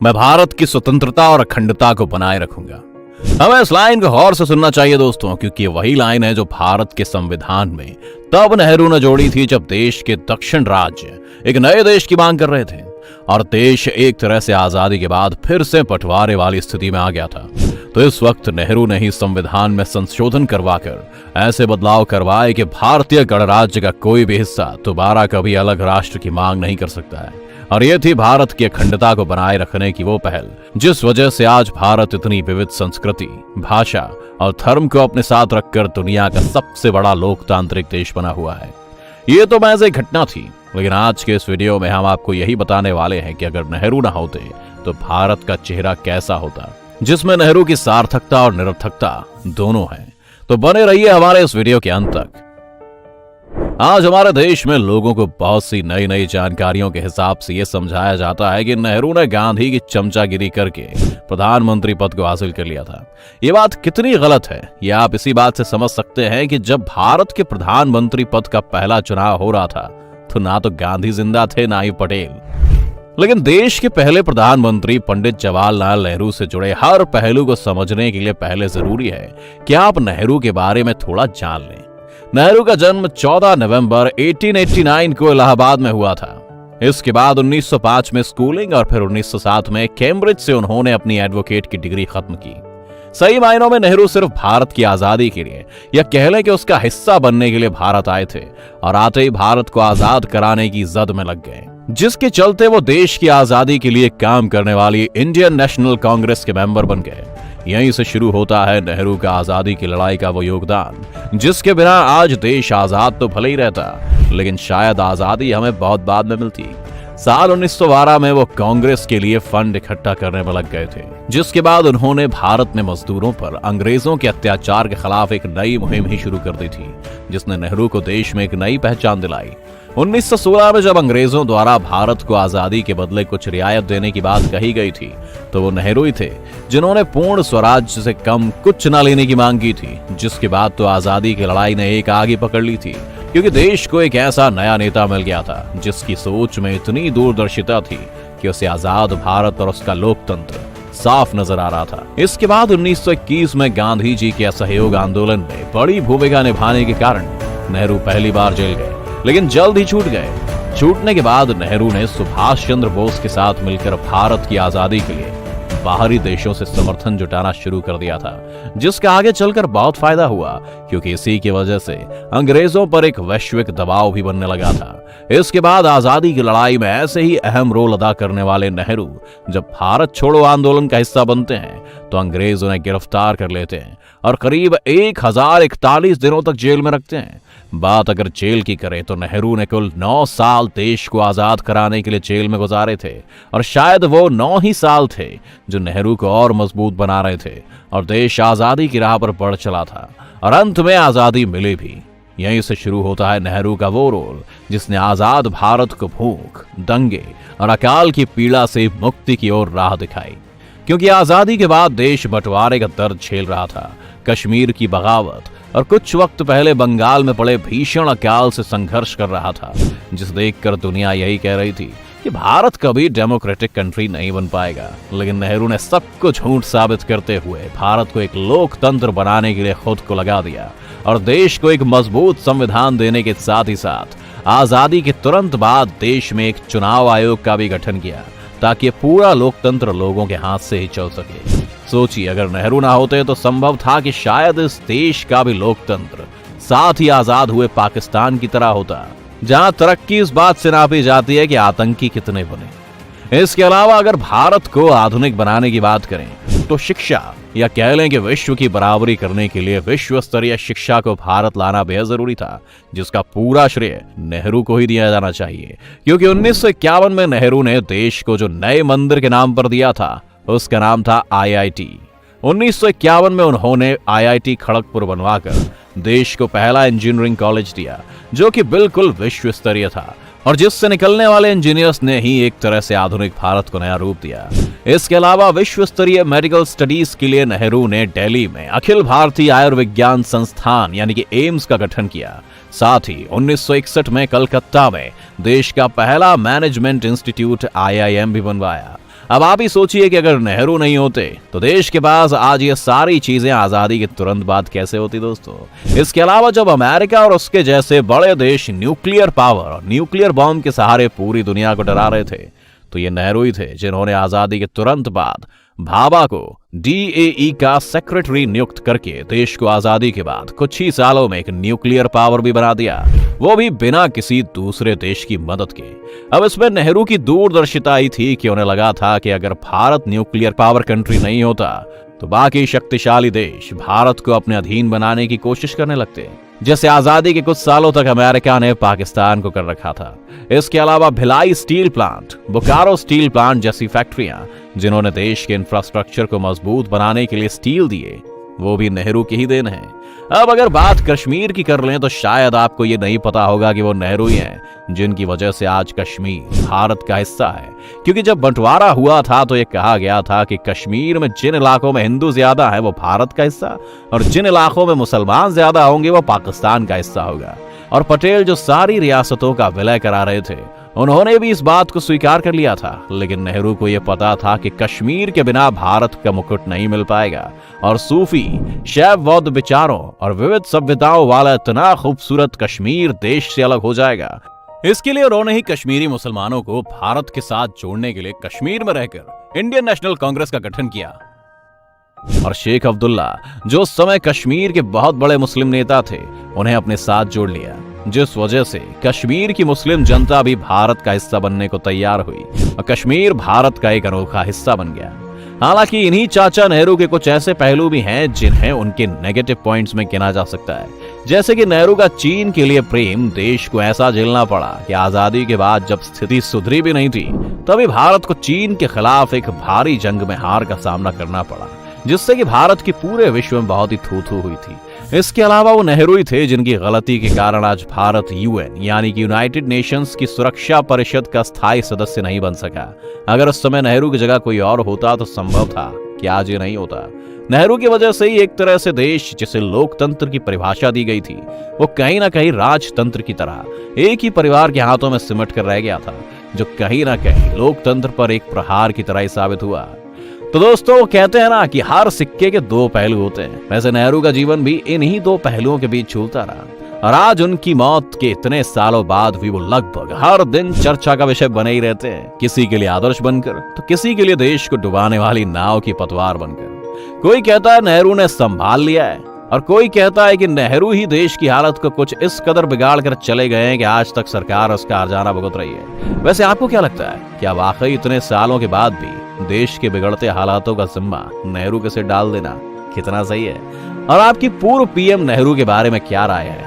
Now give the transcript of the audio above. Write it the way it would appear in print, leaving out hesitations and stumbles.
मैं भारत की स्वतंत्रता और अखंडता को बनाए रखूंगा। हमें इस लाइन को गौर से सुनना चाहिए दोस्तों, क्योंकि ये वही लाइन है जो भारत के संविधान में तब नेहरू ने जोड़ी थी जब देश के दक्षिण राज्य एक नए देश की मांग कर रहे थे और देश एक तरह से आजादी के बाद फिर से बंटवारे वाली स्थिति में आ गया था। तो इस वक्त नेहरू ने ही संविधान में संशोधन करवाकर ऐसे बदलाव करवाए कि भारतीय गणराज्य का कोई भी हिस्सा दोबारा कभी अलग राष्ट्र की मांग नहीं कर सकता है। और ये थी भारत की अखंडता को बनाए रखने की वो पहल जिस वजह से आज भारत इतनी विविध संस्कृति, भाषा और धर्म को अपने साथ रखकर दुनिया का सबसे बड़ा लोकतांत्रिक देश बना हुआ है। ये तो महज एक घटना थी, लेकिन आज के इस वीडियो में हम आपको यही बताने वाले हैं कि अगर नेहरू ना होते तो भारत का चेहरा कैसा होता, जिसमें नेहरू की सार्थकता और निरर्थकता दोनों है। तो बने रहिए हमारे इस वीडियो के अंत तक। आज हमारे देश में लोगों को बहुत सी नई नई जानकारियों के हिसाब से यह समझाया जाता है कि नेहरू ने गांधी की चमचागिरी करके प्रधानमंत्री पद को हासिल कर लिया था। ये बात कितनी गलत है ये आप इसी बात से समझ सकते हैं कि जब भारत के प्रधानमंत्री पद का पहला चुनाव हो रहा था तो ना तो गांधी जिंदा थे ना ही पटेल, लेकिन देश के पहले प्रधानमंत्री पंडित जवाहरलाल नेहरू से जुड़े हर पहलू को समझने के लिए पहले जरूरी है कि आप नेहरू के बारे में थोड़ा जान लें। नेहरू का जन्म 14 नवंबर 1889 को इलाहाबाद में हुआ था। इसके बाद 1905 में स्कूलिंग और फिर 1907 में कैम्ब्रिज से उन्होंने अपनी एडवोकेट की डिग्री खत्म की। सही मायनों में नेहरू सिर्फ भारत की आजादी के लिए या कह लें कि उसका हिस्सा बनने के लिए भारत आए थे और आते ही भारत को आजाद कराने की जद में लग गए, जिसके चलते वो देश की आजादी के लिए काम करने वाली इंडियन नेशनल कांग्रेस के मेंबर बन गए। यहीं से शुरू होता है नेहरू का आजादी की लड़ाई का वो योगदान जिसके बिना आज देश आजाद तो भले ही रहता, लेकिन शायद आजादी हमें बहुत बाद में मिलती। साल 1912 में वो कांग्रेस के लिए फंड इकट्ठा करने में लग गए थे, जिसके बाद उन्होंने भारत में मजदूरों पर अंग्रेजों के अत्याचार के खिलाफ एक नई मुहिम ही शुरू कर दी थी, जिसने नेहरू को देश में एक नई पहचान दिलाई। 1916 में जब अंग्रेजों द्वारा भारत को आजादी के बदले कुछ रियायत देने की बात कही गई थी तो वो नेहरू ही थे जिन्होंने पूर्ण स्वराज से कम कुछ न लेने की मांग की थी, जिसके बाद तो आजादी की लड़ाई ने एक आगे पकड़ ली थी, क्योंकि देश को एक ऐसा नया नेता मिल गया था जिसकी सोच में इतनी दूरदर्शिता थी कि उसे आजाद भारत और उसका लोकतंत्र साफ नजर आ रहा था। इसके बाद 1921 में गांधी जी के असहयोग आंदोलन में बड़ी भूमिका निभाने के कारण नेहरू पहली बार जेल गए, लेकिन जल्द ही छूट गए। छूटने के बाद नेहरू ने सुभाष चंद्र बोस के साथ मिलकर भारत की आजादी के लिए बाहरी देशों से समर्थन जुटाना शुरू कर दिया था, जिसका आगे चलकर बहुत फायदा हुआ, क्योंकि इसी की वजह से अंग्रेजों पर एक वैश्विक दबाव भी बनने लगा था। इसके बाद आजादी की लड़ाई में ऐसे ही अहम रोल अदा करने वाले नेहरू जब भारत छोड़ो आंदोलन का हिस्सा बनते हैं तो अंग्रेज उन्हें गिरफ्तार कर लेते हैं और करीब 1041 दिनों तक जेल में रखते हैं। बात अगर जेल की करें तो नेहरू ने कुल 9 साल देश को आजाद कराने के लिए जेल में गुजारे थे, और शायद वो 9 ही साल थे जो नेहरू को और मजबूत बना रहे थे और देश आजादी की राह पर बढ़ चला था और अंत में आजादी मिली भी। यहीं से शुरू होता है नेहरू का वो रोल जिसने आजाद भारत को भूख, दंगे और अकाल की पीड़ा से मुक्ति की ओर राह दिखाई, क्योंकि आजादी के बाद देश बंटवारे का दर्द झेल रहा था। कश्मीर की बगावत और कुछ वक्त पहले बंगाल में पड़े भीषण अकाल से संघर्ष कर रहा था, जिस देखकर दुनिया यही कह रही थी कि भारत कभी डेमोक्रेटिक कंट्री नहीं बन पाएगा। लेकिन नेहरू ने सब कुछ झूठ साबित करते हुए भारत को एक लोकतंत्र बनाने के लिए खुद को लगा दिया और देश को एक मजबूत संविधान देने के साथ ही साथ आजादी के तुरंत बाद देश में एक चुनाव आयोग का भी गठन किया, ताकि पूरा लोकतंत्र लोगों के हाथ से ही चल सके। सोचिए, अगर नेहरू ना होते तो संभव था कि शायद इस देश का भी लोकतंत्र साथ ही आजाद हुए पाकिस्तान की तरह होता, जहां तरक्की इस बात से नापी जाती है कि आतंकी कितने बने। इसके अलावा अगर भारत को आधुनिक बनाने की बात करें तो शिक्षा या कह लें कि विश्व की बराबरी करने के लिए विश्व स्तरीय शिक्षा को भारत लाना बेहद जरूरी था, जिसका पूरा श्रेय नेहरू को ही दिया जाना चाहिए, क्योंकि 1951 में नेहरू ने देश को जो नए मंदिर के नाम पर दिया था उसका नाम था IIT। 1951 में उन्होंने IIT खड़गपुर बनवाकर देश को पहला इंजीनियरिंग कॉलेज दिया, जो कि बिल्कुल विश्व स्तरीय था और जिससे निकलने वाले इंजीनियर्स ने ही एक तरह से आधुनिक भारत को नया रूप दिया। इसके अलावा विश्व स्तरीय मेडिकल स्टडीज के लिए नेहरू ने दिल्ली में अखिल भारतीय आयुर्विज्ञान संस्थान यानी कि एम्स का गठन किया। साथ ही 1961 में कलकत्ता में देश का पहला मैनेजमेंट इंस्टीट्यूट IIM भी बनवाया। अब आप ही सोचिए कि अगर नेहरू नहीं होते तो देश के पास आज ये सारी चीजें आजादी के तुरंत बाद कैसे होती दोस्तों। इसके अलावा जब अमेरिका और उसके जैसे बड़े देश न्यूक्लियर पावर और न्यूक्लियर बॉम्ब के सहारे पूरी दुनिया को डरा रहे थे, तो ये नेहरू ही थे जिन्होंने आजादी के तुरंत बाद भाभा को DAE का सेक्रेटरी नियुक्त करके देश को आजादी के बाद कुछ ही सालों में एक न्यूक्लियर पावर भी बना दिया, वो भी बिना किसी दूसरे देश की मदद के। अब इसमें नेहरू की दूरदर्शिता ही थी कि उन्हें लगा था कि अगर भारत न्यूक्लियर पावर कंट्री नहीं होता तो बाकी शक्तिशाली देश भारत को अपने अधीन बनाने की कोशिश करने लगते, जैसे आजादी के कुछ सालों तक अमेरिका ने पाकिस्तान को कर रखा था। इसके अलावा Bhilai steel plant, Bokaro steel plant जैसी फैक्ट्रियां जिन्होंने देश के इंफ्रास्ट्रक्चर को मजबूत बनाने के लिए स्टील दिए, वो भी नेहरू की ही देन है। अब अगर बात कश्मीर की कर लें तो शायद आपको ये नहीं पता होगा कि वो नेहरू ही हैं जिनकी वजह से आज कश्मीर भारत का हिस्सा है, क्योंकि जब बंटवारा हुआ था तो ये कहा गया था कि कश्मीर में जिन इलाकों में हिंदू ज्यादा है वो भारत का हिस्सा और जिन इलाकों में मुसलमान ज्यादा होंगे वो पाकिस्तान का हिस्सा होगा। और पटेल जो सारी रियासतों का विलय करा रहे थे उन्होंने भी इस बात को स्वीकार कर लिया था, लेकिन नेहरू को यह पता था कि कश्मीर के बिना भारत का मुकुट नहीं मिल पाएगा और सूफी शैव बौद्ध विचारों और विविध सभ्यताओं वाला इतना खूबसूरत कश्मीर देश से अलग हो जाएगा। इसके लिए उन्होंने ही कश्मीरी मुसलमानों को भारत के साथ जोड़ने के लिए कश्मीर में रहकर इंडियन नेशनल कांग्रेस का गठन किया और शेख अब्दुल्ला जो उस समय कश्मीर के बहुत बड़े मुस्लिम नेता थे उन्हें अपने साथ जोड़ लिया, जिस वजह से कश्मीर की मुस्लिम जनता भी भारत का हिस्सा बनने को तैयार हुई और कश्मीर भारत का एक अनोखा हिस्सा बन गया। हालांकि इन्हीं चाचा नेहरू के कुछ ऐसे पहलू भी हैं जिन्हें उनके नेगेटिव पॉइंट्स में गिना जा सकता है, जैसे कि नेहरू का चीन के लिए प्रेम देश को ऐसा झेलना पड़ा कि आजादी के बाद जब स्थिति सुधरी भी नहीं थी तभी भारत को चीन के खिलाफ एक भारी जंग में हार का सामना करना पड़ा, जिससे कि भारत की पूरे विश्व में बहुत ही थू-थू हुई थी। इसके अलावा वो नेहरू ही थे जिनकी गलती के कारण आज भारत UN यानी कि यूनाइटेड नेशंस की सुरक्षा परिषद का स्थायी सदस्य नहीं बन सका। अगर उस समय नेहरू की जगह कोई और होता तो संभव था कि आज ये नहीं होता। नेहरू की वजह से ही एक तरह से देश जिसे लोकतंत्र की परिभाषा दी गई थी वो कहीं ना कहीं राजतंत्र की तरह एक ही परिवार के हाथों में सिमट कर रह गया था, जो कहीं ना कहीं लोकतंत्र पर एक प्रहार की तरह ही साबित हुआ। तो दोस्तों कहते हैं ना कि हर सिक्के के दो पहलू होते हैं, वैसे नेहरू का जीवन भी इन्हीं दो पहलुओं के बीच झूलता रहा और आज उनकी मौत के इतने सालों बाद भी वो लगभग हर दिन चर्चा का विषय बने ही रहते हैं, किसी के लिए आदर्श बनकर तो किसी के लिए देश को डुबाने वाली नाव की पतवार बनकर। कोई कहता है नेहरू ने संभाल लिया है और कोई कहता है कि नेहरू ही देश की हालत को कुछ इस कदर बिगाड़ कर चले गए हैं कि आज तक सरकार उसका हर्जाना भुगत रही है। वैसे आपको क्या लगता है, क्या वाकई इतने सालों के बाद भी देश के बिगड़ते हालातों का जिम्मा नेहरू के सिर डाल देना कितना सही है? और आपकी पूर्व PM नेहरू के बारे में क्या राय है?